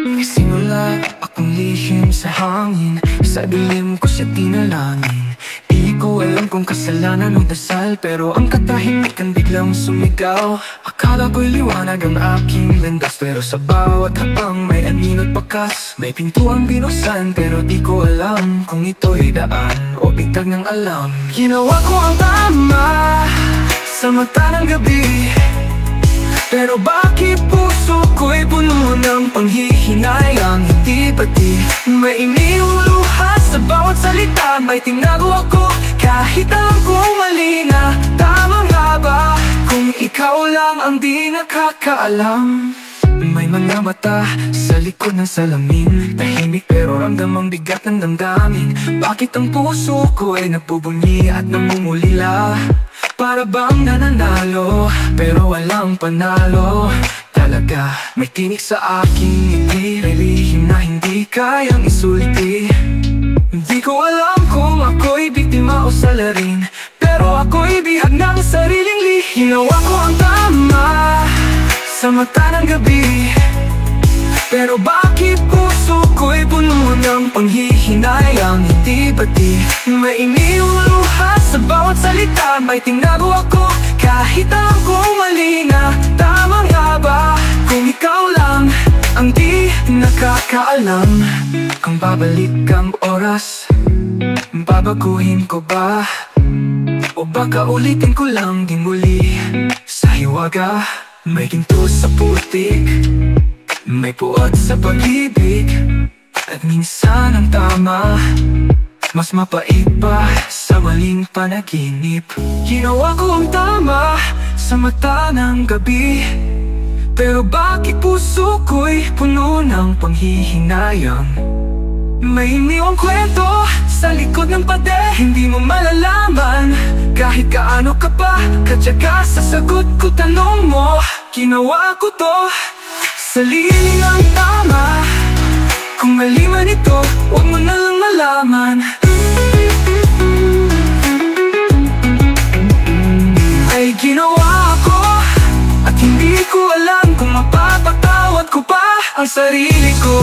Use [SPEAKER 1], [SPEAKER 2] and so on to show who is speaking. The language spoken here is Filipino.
[SPEAKER 1] May sinulat akong lihim sa hangin, sa dilim ko siya tinalangin. Di ko alam kung kasalanan o dasal, pero ang katahimikan biglang sumigaw. Akala ko'y liwanag ang aking landas, pero sa bawat hakbang may aninot bakas. May pintuang binusan, pero di ko alam kung ito'y daan o bigtag ng alam. Ginawa ko ang tama sa mata ng gabi, pero bakit puso ko'y puno ng panghihinayang hindi pati. May iniwang luha sa bawat salita, may tinago ako kahit alam kong mali na. Tama nga ba kung ikaw lang ang di nakakaalam? May mga mata sa likod ng salamin, tahimik pero ramdam ang bigat ng damdamin. Bakit ang puso ko ay nagbubunyi at namumulila? Para bang nananalo, pero walang panalo. Talaga, may tinig sa aking ngiti, may lihim na hindi kayang isulti. Di ko alam kung ako'y biktima o salarin, pero ako'y bihag ng sariling lihim. Ginawa ko ang tama sa mata ng gabi, pero bakit puso ko'y puno ng panghihinayang hindi pati. May iniwang luha sa bawat salita, may tinago ako kahit alam kong mali na. Tama nga ba kung ikaw lang ang di nakakaalam? Kung babalik ang oras, babaguhin ko ba? O baka ulitin ko lang din muli sa hiwaga? May ginto sa putik, may puwat sa pag-ibig, at minsan ang tama mas mapait pa sa maling panaginip. Ginawa ko ang tama sa mata ng gabi, pero bakit puso ko'y puno ng panghihinayang? May iniwang kwento sa likod ng pader, hindi mo malalaman kahit kaano ka pa katyaga sa sagot ko tanong mo. Ginawa ko to sa liling ang tama. Kung mali man ito, huwag mo na lang malaman. Ay ginawa ko at hindi ko alam kung mapapatawad ko pa ang sarili ko.